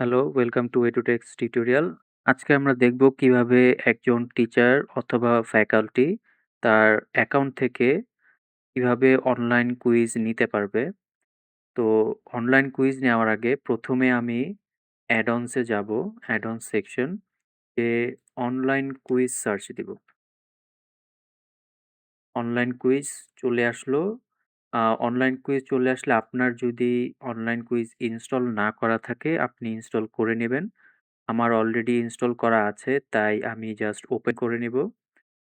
Hello, welcome to এডুটেক্স tutorial. আজকে আমরা দেখব কিভাবে একজন টিচার অথবা ফ্যাকাল্টি তার অ্যাকাউন্ট থেকে কিভাবে অনলাইন কুইজ নিতে পারবে। তো অনলাইন কুইজ নেওয়ার আগে প্রথমে আমি অ্যাড-অনস এ যাব, অ্যাড-অনস সেকশন এ অনলাইন কুইজ সার্চ দিব। অনলাইন কুইজ চলে আসলো। অনলাইন কুইজ চলে আসলে আপনার যদি অনলাইন কুইজ ইনস্টল না করা থাকে আপনি ইনস্টল করে নেবেন। আমার অলরেডি ইনস্টল করা আছে তাই আমি জাস্ট ওপেন করে নিব।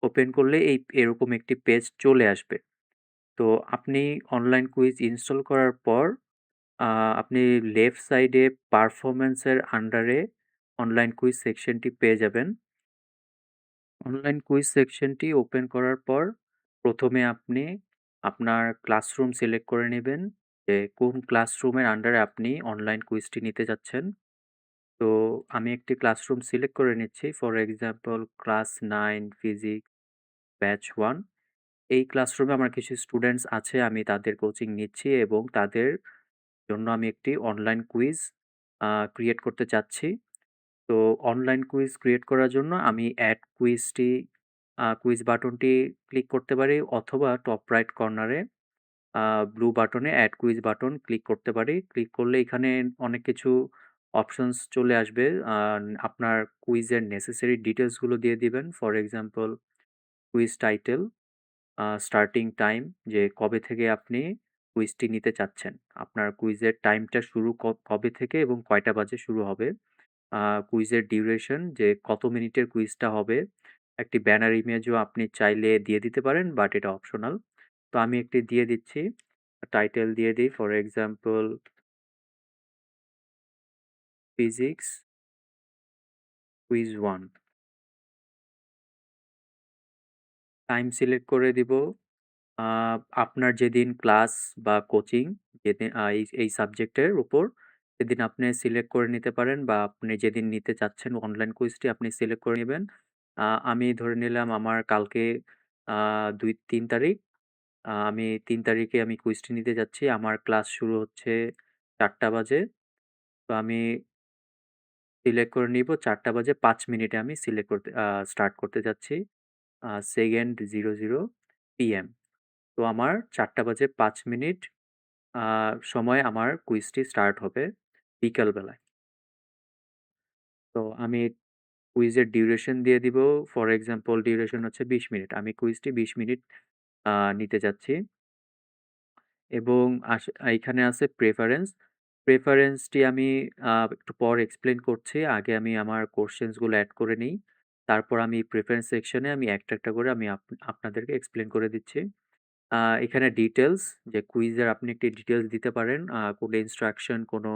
ওপেন করলে এরকম একটি পেজ চলে আসবে। তো আপনি অনলাইন কুইজ ইনস্টল করার পর আ আপনি লেফট সাইডে পারফরম্যান্স এর আন্ডারে অনলাইন কুইজ সেকশনটি পেয়ে যাবেন। অনলাইন কুইজ সেকশনটি ওপেন করার পর প্রথমে আপনি আপনার ক্লাসরুম সিলেক্ট করে নেবেন যে কোন ক্লাসরুমের আন্ডারে আপনি অনলাইন কুইজটি নিতে যাচ্ছেন। তো আমি একটি ক্লাসরুম সিলেক্ট করে নিচ্ছি। For example class 9 physics batch 1। এই ক্লাসরুমে আমার কিছু স্টুডেন্টস আছে, আমি তাদের কোচিং নিচ্ছি এবং তাদের জন্য আমি একটি অনলাইন কুইজ ক্রিয়েট করতে চাচ্ছি। তো অনলাইন কুইজ ক্রিয়েট করার জন্য আমি অ্যাড কুইজ বাটনটি ক্লিক করতে পারি অথবা টপ রাইট কর্নারে আ ব্লু বাটনে এড কুইজ বাটন ক্লিক করতে পারি। ক্লিক করলে এখানে অনেক কিছু অপশনস চলে আসবে। আ আপনার কুইজের নেসেসারি ডিটেইলস গুলো দিয়ে দিবেন। For example quiz title, starting time যে কবে থেকে আপনি কুইজটি নিতে চাচ্ছেন। আপনার কুইজের টাইমটা শুরু কবে থেকে এবং কয়টা বাজে শুরু হবে। আ কুইজের ডিউরেশন যে কত মিনিটের কুইজটা হবে। একটি ব্যানার ইমেজও আপনি চাইলে দিয়ে দিতে পারেন বাট এটা অপশনাল। তো আমি একটি দিয়ে দিচ্ছি। টাইটেল দিয়ে দিই for example physics quiz 1। Time select করে দিব। আ আপনার যেদিন ক্লাস বা কোচিং যেদিন এই সাবজেক্টের উপর সেদিন আপনি সিলেক্ট করে নিতে পারেন বা আপনি যেদিন নিতে চাচ্ছেন অনলাইন কুইজটি আপনি সিলেক্ট করে নিবেন। আমি ধরে নিলাম আমার কালকে আ ৩ তারিখ। আমি ৩ তারিখে আমি কুইজটি নিতে যাচ্ছি। আমার ক্লাস শুরু হচ্ছে ৪ঃ০০ বাজে। তো আমি সিলেক্ট করে নিব ৪ঃ০০ বাজে ৫ মিনিটে আমি সিলেক্ট করতে স্টার্ট করতে যাচ্ছি। 2nd 00 PM। তো আমার ৪ঃ০০ বাজে ৫ মিনিট আ সময় আমার কুইজটি স্টার্ট হবে বিকাল বেলায়। তো আমি কুইজের ডিউরেশন দিয়ে দিব। ফর এক্সাম্পল ডিউরেশন হচ্ছে ২০ মিনিট। আমি কুইজটি ২০ মিনিট নিতে চাচ্ছি। এবং এইখানে আছে প্রেফারেন্স। প্রেফারেন্সটি আমি একটু পর এক্সপ্লেইন করছি। আগে আমি আমার কোয়েশ্চেনস গুলো এড করে নেই। তারপর আমি প্রেফারেন্স সেকশনে আমি একটা করে আমি আপনাদেরকে এক্সপ্লেইন করে দিচ্ছি। এখানে ডিটেইলস যে কুইজের আপনি একটি ডিটেইলস দিতে পারেন। কোনো ইনস্ট্রাকশন, কোনো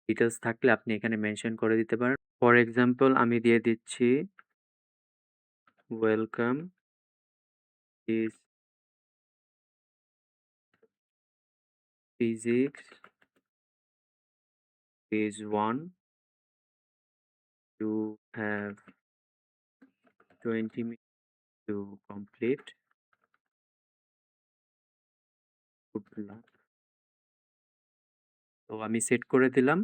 ডিটেইলস থাকলে আপনি এখানে মেনশন করে দিতে পারেন। ফর এক্সাম্পল আমি দিয়ে দিচ্ছি welcome is physics page 1 you have 20 minutes to complete. Good luck. তো আমি সেট করে দিলাম।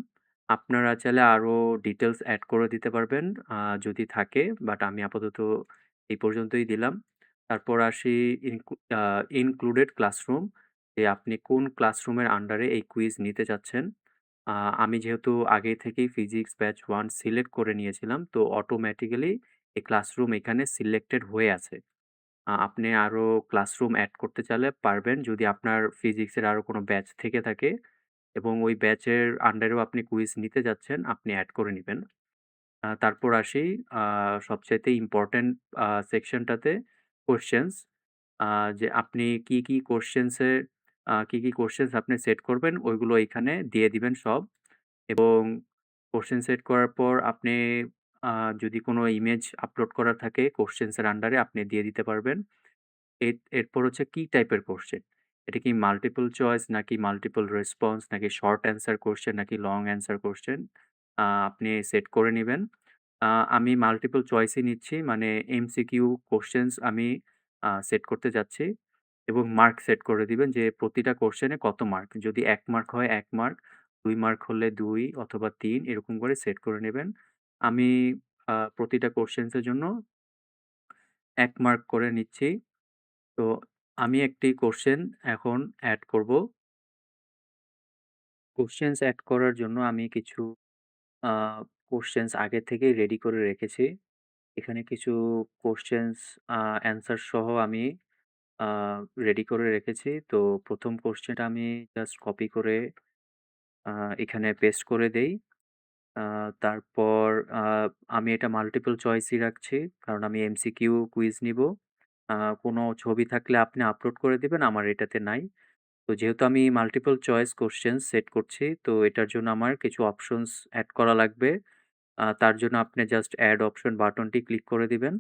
আপনারা চাইলে আরো ডিটেইলস এড করে দিতে পারবেন যদি থাকে। বাট আমি আপাতত এই পর্যন্তই দিলাম। তারপর আসি ইনক্লুডেড ক্লাসরুম, যে আপনি কোন ক্লাসরুমের আন্ডারে এই কুইজ নিতে চাচ্ছেন। আ আমি যেহেতু আগে থেকেই ফিজিক্স ব্যাচ 1 সিলেক্ট করে নিয়েছিলাম তো অটোমেটিক্যালি এই ক্লাসরুম এখানে সিলেক্টেড হয়ে আছে। আপনি আরো ক্লাসরুম এড করতে চাইলে পারবেন যদি আপনার ফিজিক্সের আরো কোনো ব্যাচ থেকে থাকে এবং ওই ব্যাচের আন্ডারেও আপনি কুইজ নিতে যাচ্ছেন, আপনি এড করে নিবেন। তারপর আসি আ সবচাইতে ইম্পোর্টেন্ট সেকশনটাতে কোয়েশ্চেনস। আ যে আপনি কি কি কোয়েশ্চেনস আপনি সেট করবেন ওইগুলো এখানে দিয়ে দিবেন সব। এবং কোয়েশ্চেন সেট করার পর আপনি আ যদি কোনো ইমেজ আপলোড করা থাকে কোয়েশ্চেনস এর আন্ডারে আপনি দিয়ে দিতে পারবেন। এরপর হচ্ছে কি টাইপের কোয়েশ্চেন? এটা কি মাল্টিপল চয়েস নাকি মাল্টিপল রেসপন্স নাকি শর্ট অ্যান্সার কোয়েশ্চেন নাকি লং অ্যান্সার কোয়েশ্চেন আপনি সেট করে নিবেন। আ আমি মাল্টিপল চয়েসই নিচ্ছি মানে এমসিকিউ কোয়েশ্চেনস আমি সেট করতে যাচ্ছি এবং মার্ক সেট করে দিবেন যে প্রতিটা কোয়েশ্চেনে কত মার্ক। যদি ১ মার্ক হয় ১ মার্ক, ২ মার্ক হলে ২ অথবা ৩ এরকম করে সেট করে নেবেন। আমি প্রতিটা কোয়েশ্চেনস এর জন্য ১ মার্ক করে নিচ্ছি। তো আমি একটি কোয়েশ্চেন এখন এড করব। কোয়েশ্চেনস এড করার জন্য আমি কিছু আ কোয়েশ্চেনস আগে থেকেই রেডি করে রেখেছি। এখানে কিছু কোয়েশ্চেনস অ্যান্সার সহ আমি আ রেডি করে রেখেছি। তো ১ম কোয়েশ্চেনটা আমি জাস্ট কপি করে আ এখানে পেস্ট করে দেই। আ তারপর আ আমি এটা মাল্টিপল চয়েসই রাখছি। কারণ আমি এমসিকিউ কুইজ নিবো। আ কোনো ছবি থাকলে আপনি আপলোড করে দিবেন, আমার এটাতে নাই। তো যেহেতু আমি মাল্টিপল চয়েস কোয়েশ্চেন সেট করছি, তো এটার জন্য আমার কিছু অপশনস এড করা লাগবে। তার জন্য আপনি জাস্ট এড অপশন বাটনটি ক্লিক করে দিবেন।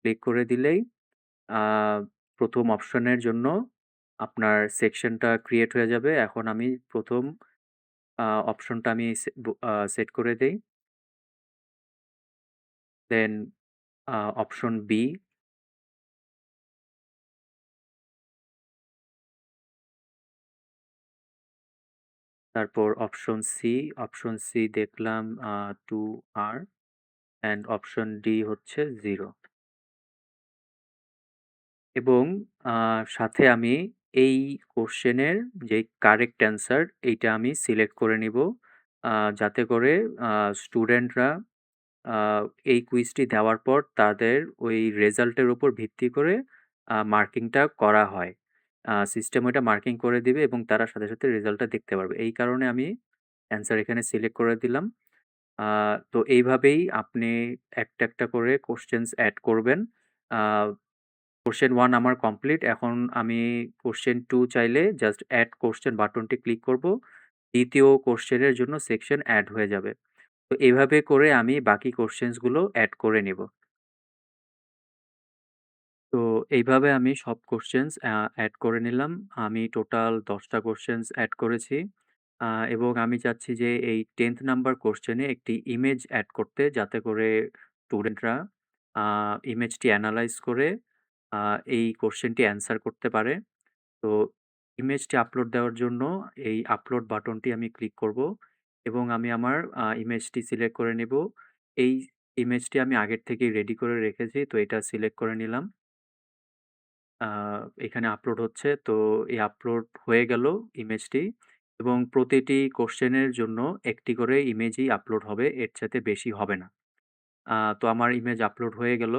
ক্লিক করে দিলেই আ ১ম অপশনের জন্য আপনার সেকশনটা ক্রিয়েট হয়ে যাবে। এখন আমি ১ম অপশনটা আমি সেট করে দেই। দেন অপশন বি, তারপর অপশন সি দেখলাম 2R অ্যান্ড অপশন ডি হচ্ছে 0 এবং আ সাথে আমি এই কোয়েশ্চেনের যে কারেক্ট অ্যান্সার এইটা আমি সিলেক্ট করে নিবো। আ যাতে করে আ স্টুডেন্টরা আ এই কুইজটি দেওয়ার পর তাদের ওই রেজাল্টের উপর ভিত্তি করে মার্কিংটা করা হয়। সিস্টেম ওইটা মার্কিং করে দিবে এবং তারা সাথে, সাথে রেজাল্টটা দেখতে পারবে। এই কারণে আমি অ্যান্সার এখানে সিলেক্ট করে দিলাম। আ তো এইভাবেই আপনি একটা, একটা করে কোয়েশ্চেনস এড করবেন। আ কোয়েশ্চেন 1 আমার কমপ্লিট। এখন আমি কোয়েশ্চেন 2 চাইলে জাস্ট এড কোয়েশ্চেন বাটনটি ক্লিক করব। ২য় কোয়েশ্চেনের জন্য সেকশন এড হয়ে যাবে। তো এভাবে করে আমি বাকি কোয়েশ্চেনস গুলো এড করে নিব। তো এইভাবে আমি সব কোয়েশ্চেনস এড করে নিলাম। আমি টোটাল ১০ টা কোয়েশ্চেনস এড করেছি। আ এবং আমি চাচ্ছি যে এই 10th নাম্বার কোয়েশ্চেনে একটি ইমেজ এড করতে, যাতে করে স্টুডেন্টরা আ ইমেজটি এনালাইজ করে আ এই কোয়েশ্চেনটি অ্যান্সার করতে পারে। তো ইমেজটি আপলোড দেওয়ার জন্য এই আপলোড বাটনটি আমি ক্লিক করব এবং আমি আমার ইমেজটি সিলেক্ট করে নেব। এই ইমেজটি আমি আগের থেকেই রেডি করে রেখেছি। তো এটা সিলেক্ট করে নিলাম। আ এখানে আপলোড হচ্ছে। তো এই আপলোড হয়ে গেল ইমেজটি এবং প্রতিটি কোয়েশ্চেনের জন্য একটি করে ইমেজই আপলোড হবে। এর চাইতে বেশি হবে না। তো আমার ইমেজ আপলোড হয়ে গেল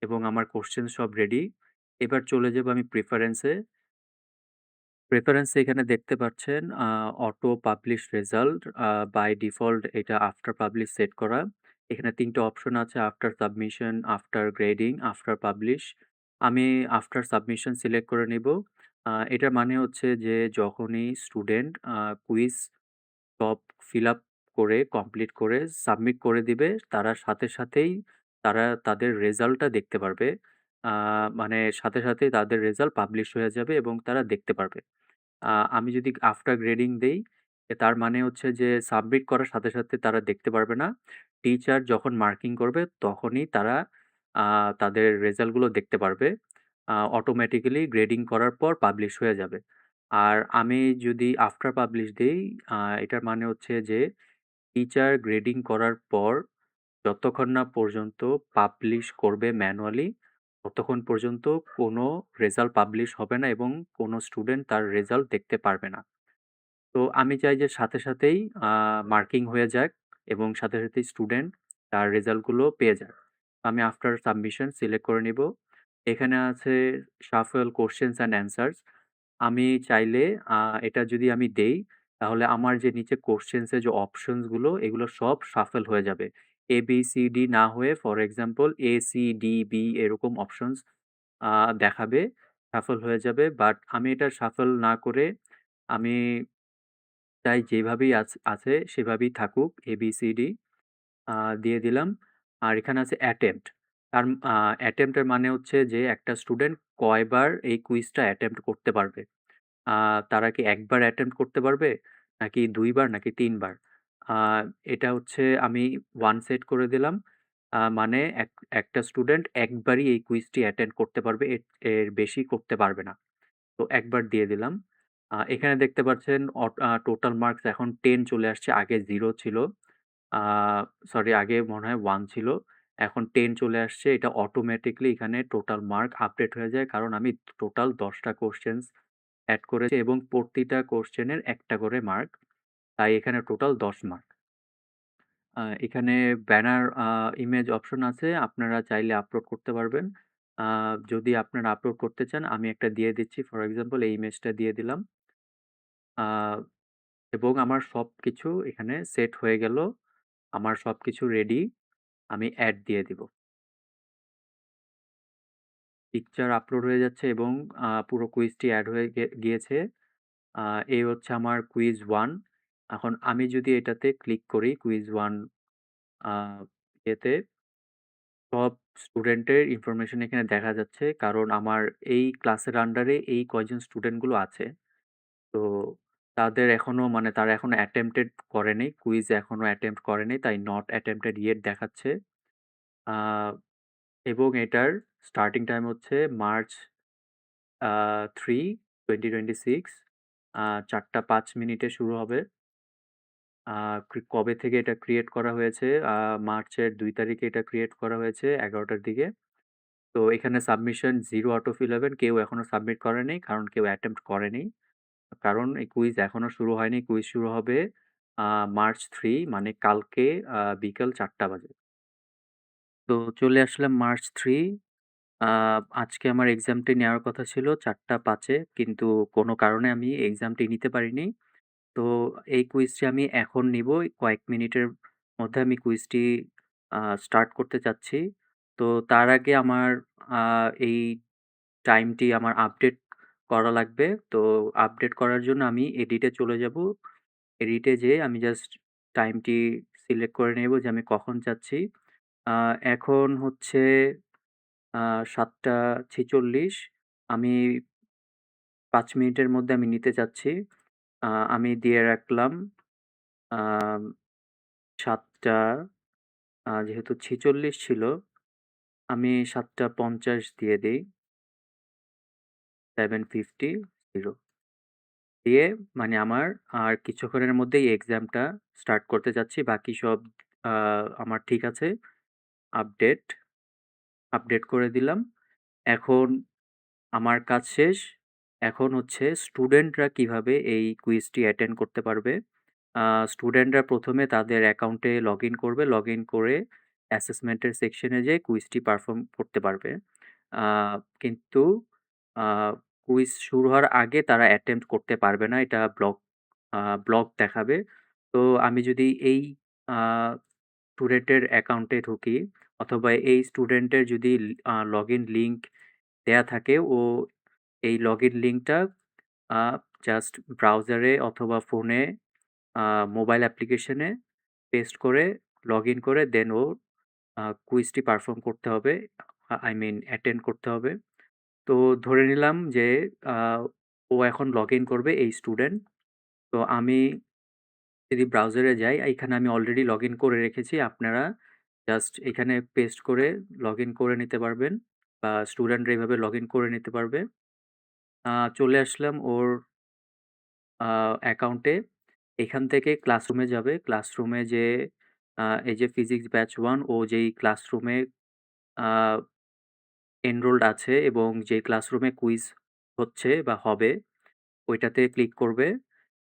এবং আমার কোয়েশ্চেন সব রেডি। এবার চলে যাব আমি প্রেফারেন্স এ। প্রেফারেন্স এ এখানে দেখতে পাচ্ছেন auto publish result by default এটা আফটার পাবলিশ সেট করা। এখানে ৩ টে অপশন আছে after submission, after grading, after publish. আমি আফটার সাবমিশন সিলেক্ট করে নিব। এটার মানে হচ্ছে যে যখনই স্টুডেন্ট কুইজ সব ফিল আপ করে কমপ্লিট করে সাবমিট করে দিবে, তারা সাথে সাথেই তারা তাদের রেজাল্টটা দেখতে পারবে। আ মানে সাথে সাথেই তাদের রেজাল্ট পাবলিশ হয়ে যাবে এবং তারা দেখতে পারবে। আমি যদি আফটার গ্রেডিং দেই, তার মানে হচ্ছে যে সাবমিট করার সাথে, সাথে তারা দেখতে পারবে না। টিচার যখন মার্কিং করবে তখনই তারা আ তাদের রেজাল্টগুলো দেখতে পারবে। অটোমেটিক্যালি গ্রেডিং করার পর পাবলিশ হয়ে যাবে। আর আমি যদি আফটার পাবলিশ দেই, এটার মানে হচ্ছে যে টিচার গ্রেডিং করার পর যতক্ষণ না পর্যন্ত পাবলিশ করবে ম্যানুয়ালি, ততক্ষণ পর্যন্ত কোনো রেজাল্ট পাবলিশ হবে না এবং কোনো স্টুডেন্ট তার রেজাল্ট দেখতে পারবে না। তো আমি চাই যে সাথে সাথেই আ মার্কিং হয়ে যাক এবং সাথে সাথেই স্টুডেন্ট তার রেজাল্টগুলো পেয়ে যাক। আমি আফটার সাবমিশন সিলেক্ট করে নিব। এখানে আছে শাফল কোয়েশ্চেনস অ্যান্ড অ্যান্সার্স। আমি চাইলে আ এটা যদি আমি দেই, তাহলে আমার যে নিচে কোয়েশ্চেনস এর যে অপশনস গুলো এগুলো সব শাফল হয়ে যাবে। A, B, C, D না হয়ে for example A, C, D, B এরকম অপশনস আ দেখাবে, শাফল হয়ে যাবে। বাট আমি এটা শাফল না করে আমি চাই যেভাবেই আছে সেভাবেই থাকুক ABCD আ দিয়ে দিলাম। আর এখানে আছে অ্যাটেম্প্ট। তার অ্যাটেম্প্ট এর মানে হচ্ছে যে একটা স্টুডেন্ট কয়বার এই কুইজটা অ্যাটেম্প্ট করতে পারবে। আ তারা কি ১ বার অ্যাটেম্প্ট করতে পারবে? নাকি ২ বার? নাকি ৩ বার? আ এটা হচ্ছে আমি 1 সেট করে দিলাম। মানে একটা স্টুডেন্ট একবারই এই কুইজটি অ্যাটেন্ড করতে পারবে। এর এর বেশি করতে পারবে না। তো ১ বার দিয়ে দিলাম। এখানে দেখতে পাচ্ছেন টোটাল মার্কস এখন 10 চলে আসছে। আগে 0 ছিল। আ সরি, আগে মনে হয় 1 ছিল। এখন 10 চলে আসছে। এটা অটোমেটিক্যালি এখানে টোটাল মার্ক আপডেট হয়ে যায়। কারণ আমি টোটাল ১০ টা কোয়েশ্চেনস এড করেছি এবং প্রতিটা কোয়েশ্চেনের ১ টা করে মার্ক। তাই এখানে টোটাল ১০ মার্ক। এখানে ব্যানার ইমেজ অপশন আছে। আপনারা চাইলে আপলোড করতে পারবেন। আ যদি আপনারা আপলোড করতে চান, আমি একটা দিয়ে দিচ্ছি। ফর এক্সাম্পল এই ইমেজটা দিয়ে দিলাম। আ এবং আমার সবকিছু এখানে সেট হয়ে গেল। আমার সবকিছু রেডি। আমি অ্যাড দিয়ে দিব। পিকচার আপলোড হয়ে যাচ্ছে এবং পুরো কুইজটি এড হয়ে গিয়েছে। আ এই হচ্ছে আমার কুইজ 1। এখন আমি যদি এটাতে ক্লিক করি কুইজ 1 আ ইয়েতে, সব স্টুডেন্টের ইনফরমেশন এখানে দেখা যাচ্ছে। কারণ আমার এই ক্লাসের আন্ডারে এই কয়জন স্টুডেন্টগুলো আছে। তো তাদের এখনো মানে তারা এখনো অ্যাটেম্পটেড করেনি। কুইজ এখনো অ্যাটেম্প্ট করেনি। তাই নট অ্যাটেম্পটেড ইয়েট দেখাচ্ছে। আ এবং এটার স্টার্টিং টাইম হচ্ছে মার্চ আ 3, 2026 ৪টা ৫ মিনিটে শুরু হবে। আ কবে থেকে এটা ক্রিয়েট করা হয়েছে? মার্চের ২ তারিখে এটা ক্রিয়েট করা হয়েছে ১১ টার দিকে। তো এখানে সাবমিশন 0 আউট অফ 11, কেউ এখনো সাবমিট করেনি। কারণ কেউ অ্যাটেম্প্ট করেনি। কারণ এই কুইজ এখনো শুরু হয়নি। কুইজ শুরু হবে আ মার্চ 3, মানে কালকে বিকাল ৪টা বাজে। তো চলে আসলাম মার্চ 3। আ আজকে আমার এক্সামটি নেওয়ার কথা ছিল ৪টা ৫ এ, কিন্তু কোনো কারণে আমি এক্সামটি নিতে পারিনি। তো এই কুইজটি আমি এখন নিবো। কয়েক মিনিটের মধ্যে আমি কুইজটি স্টার্ট করতে চাচ্ছি। তো তার আগে আমার আ এই টাইমটি আমার আপডেট করা লাগবে। তো আপডেট করার জন্য আমি এডিটে চলে যাবো। এডিটে যেয়ে আমি জাস্ট টাইমটি সিলেক্ট করে নেব যে আমি কখন চাচ্ছি। আ এখন হচ্ছে ৭টা ৪৬। আমি ৫ মিনিটের মধ্যে আমি নিতে চাচ্ছি। আমি দিয়ে রাখলাম আম ৭টা যেহেতু ৪৬ ছিল, আমি ৭টা ৫০ দিয়ে দেই। ৭:৫০ দিয়ে মানে আমার আর কিছুক্ষণের মধ্যেই এক্সামটা স্টার্ট করতে যাচ্ছি। বাকি সব আ আমার ঠিক আছে। আপডেট, আপডেট করে দিলাম। এখন আমার কাজ শেষ। এখন হচ্ছে স্টুডেন্টরা কিভাবে এই কুইজটি অ্যাটেন্ড করতে পারবে। আ স্টুডেন্টরা ১ম এ তাদের অ্যাকাউন্টে লগইন করবে। লগইন করে অ্যাসেসমেন্টের সেকশনে যেয়ে কুইজটি পারফর্ম করতে পারবে। আ কিন্তু আ কুইজ শুরু হওয়ার আগে তারা অ্যাটেম্প্ট করতে পারবে না। এটা ব্লক দেখাবে। তো আমি যদি এই আ স্টুডেন্টের অ্যাকাউন্টে ঢুকি অথবা এই স্টুডেন্টের যদি লগইন লিংক দেয়া থাকে, ও এই লগইন লিংকটা আ জাস্ট ব্রাউজারে অথবা ফোনে আ মোবাইল অ্যাপ্লিকেশনে পেস্ট করে লগইন করে দেন ও কুইজটি পারফর্ম করতে হবে। আই মিন অ্যাটেন্ড করতে হবে। তো ধরে নিলাম যে আ ও এখন লগইন করবে এই স্টুডেন্ট। তো আমি যদি ব্রাউজারে যাই, এখানে আমি অলরেডি লগইন করে রেখেছি। আপনারা জাস্ট এখানে পেস্ট করে লগইন করে নিতে পারবেন বা স্টুডেন্টরা এভাবে লগইন করে নিতে পারবে। চলে আসলাম ওর আ অ্যাকাউন্টে। এখান থেকে ক্লাসরুমে যাবে। ক্লাসরুমে যেয়ে এই যে ফিজিক্স ব্যাচ 1, ও যেই ক্লাসরুমে আ এনরোলড আছে এবং যে ক্লাসরুমে কুইজ হচ্ছে বা হবে, ওইটাতে ক্লিক করবে।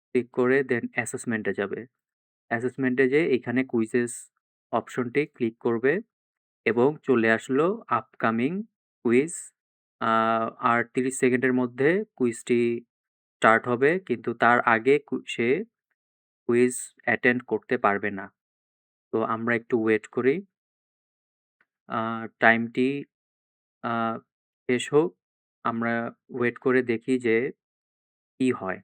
ক্লিক করে দেন অ্যাসেসমেন্ট এ যাবে। অ্যাসেসমেন্ট এ যেয়ে এখানে কুইজেস অপশনটি ক্লিক করবে এবং চলে আসলো আপকামিং কুইজ। আ আর ৩০ সেকেন্ডের মধ্যে কুইজটি স্টার্ট হবে। কিন্তু তার আগে সে কুইজ অ্যাটেন্ড করতে পারবে না। তো আমরা একটু ওয়েট করি। আ টাইমটি আ শেষ হোক। আমরা ওয়েট করে দেখি যে কি হয়।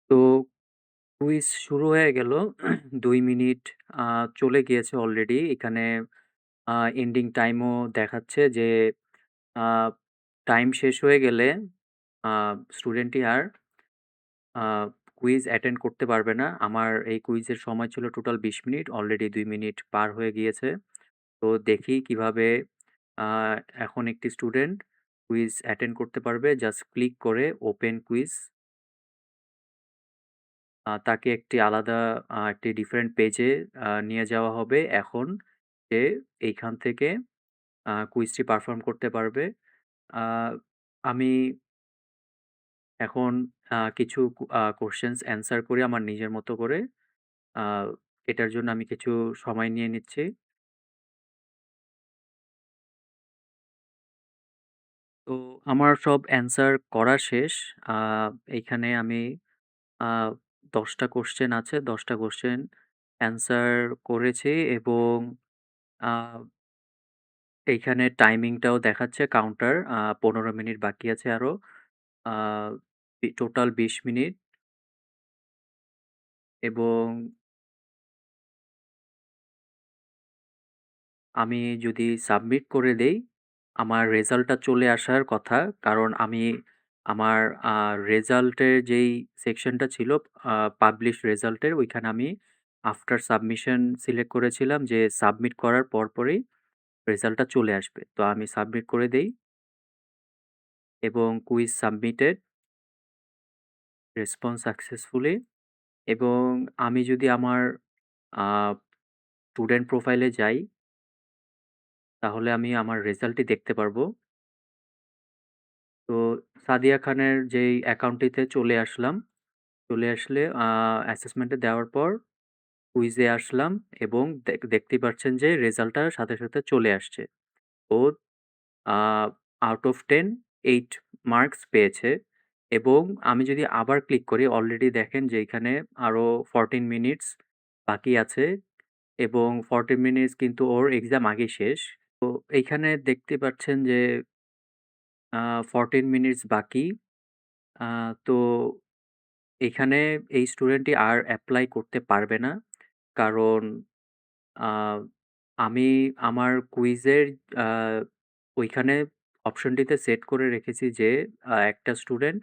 তো কুইজ শুরু হয়ে গেল। ২ মিনিট আ চলে গিয়েছে অলরেডি। এখানে আ এন্ডিং টাইমও দেখাচ্ছে যে আ টাইম শেষ হয়ে গেলে আ স্টুডেন্টটি আর আ কুইজ অ্যাটেন্ড করতে পারবে না। আমার এই কুইজের সময় ছিল টোটাল ২০ মিনিট। অলরেডি ২ মিনিট পার হয়ে গিয়েছে। তো দেখি কিভাবে আ এখন একটি স্টুডেন্ট কুইজ অ্যাটেন্ড করতে পারবে। জাস্ট ক্লিক করে ওপেন কুইজ। তাকে একটি আলাদা একটি ডিফারেন্ট পেজে নিয়ে যাওয়া হবে। এখন সে এইখান থেকে কুইজটি পারফর্ম করতে পারবে। আ আমি এখন কিছু কোয়েশ্চেনস অ্যান্সার করি আমার নিজের মতো করে। আ এটার জন্য আমি কিছু সময় নিয়ে নিচ্ছি। তো আমার সব অ্যান্সার করা শেষ। আ এইখানে আমি আ ১০ টা কোয়েশ্চেন আছে। ১০ টা কোয়েশ্চেন অ্যান্সার করেছি এবং আ এইখানে টাইমিংটাও দেখাচ্ছে কাউন্টার ১৫ মিনিট বাকি আছে আরো। আ টোটাল ২০ মিনিট এবং আমি যদি সাবমিট করে দেই, আমার রেজাল্টটা চলে আসার কথা। কারণ আমি আমার আ রেজাল্টের যেই সেকশনটা ছিল আ পাবলিশ রেজাল্টের ওইখানে আমি আফটার সাবমিশন সিলেক্ট করেছিলাম যে সাবমিট করার পরপরই রেজাল্টটা চলে আসবে। তো আমি সাবমিট করে দেই এবং কুইজ সাবমিটেড, রেসপন্স সাকসেসফুলি এবং আমি যদি আমার আ স্টুডেন্ট প্রোফাইলে যাই, তাহলে আমি আমার রেজাল্টটি দেখতে পারবো। তো সাদিয়া খানের যেই অ্যাকাউন্টটিতে চলে আসলাম। চলে আসলে অ্যাসেসমেন্টে দেওয়ার পর কুইজে আসলাম এবং দেখতেই পাচ্ছেন যে রেজাল্টটা সাথে, সাথে চলে আসছে। ও আ আউট অফ 10 8 মার্কস পেয়েছে এবং আমি যদি আবার ক্লিক করি অলরেডি দেখেন যে এখানে আরো 14 মিনিটস বাকি আছে এবং 14 মিনিটস কিন্তু ওর এক্সাম আগেই শেষ। তো এইখানে দেখতে পাচ্ছেন যে 14 মিনিটস বাকি। আ তো এখানে এই স্টুডেন্টটি আর এপ্লাই করতে পারবে না। কারণ আ আমি আমার কুইজের আ ওইখানে অপশনটিতে সেট করে রেখেছি যে একটা স্টুডেন্ট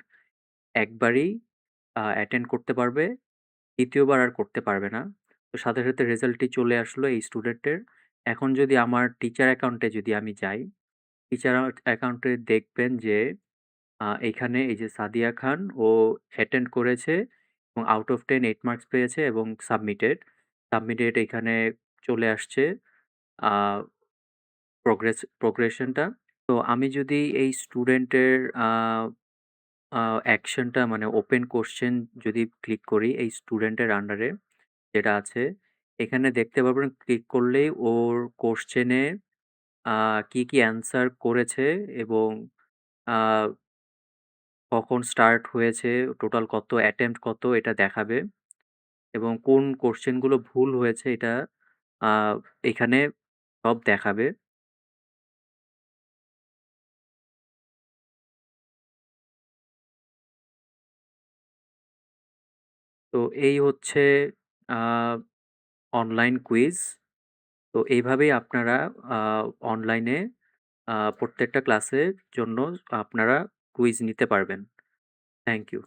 একবারই অ্যাটেন্ড করতে পারবে, ২য় বার আর করতে পারবে না। তো সাথে, সাথে রেজাল্টটি চলে আসলো এই স্টুডেন্টের। এখন যদি আমার টিচার অ্যাকাউন্টে যদি আমি যাই, টিচার অ্যাকাউন্টে দেখবেন যে এইখানে এই যে সাদিয়া খান ও অ্যাটেন্ড করেছে এবং আউট অফ 10 8 মার্কস পেয়েছে এবং সাবমিটেড। সাবমিটেড এখানে চলে আসছে আ প্রোগ্রেশনটা। তো আমি যদি এই স্টুডেন্টের আ আ অ্যাকশনটা মানে ওপেন কোয়েশ্চেন যদি ক্লিক করি এই স্টুডেন্টের আন্ডারে যেটা আছে, এখানে দেখতে পারবেন ক্লিক করলেই ওর কোয়েশ্চেনে আ কি, কি অ্যান্সার করেছে এবং আ কখন স্টার্ট হয়েছে, টোটাল কত অ্যাটেম্প্ট কত এটা দেখাবে এবং কোন কোয়েশ্চেন গুলো ভুল হয়েছে এটা আ এখানে সব দেখাবে। তো এই হচ্ছে আ অনলাইন কুইজ। তো এইভাবেই আপনারা আ অনলাইনে প্রত্যেকটা ক্লাসের জন্য আপনারা কুইজ নিতে পারবেন। Thank you.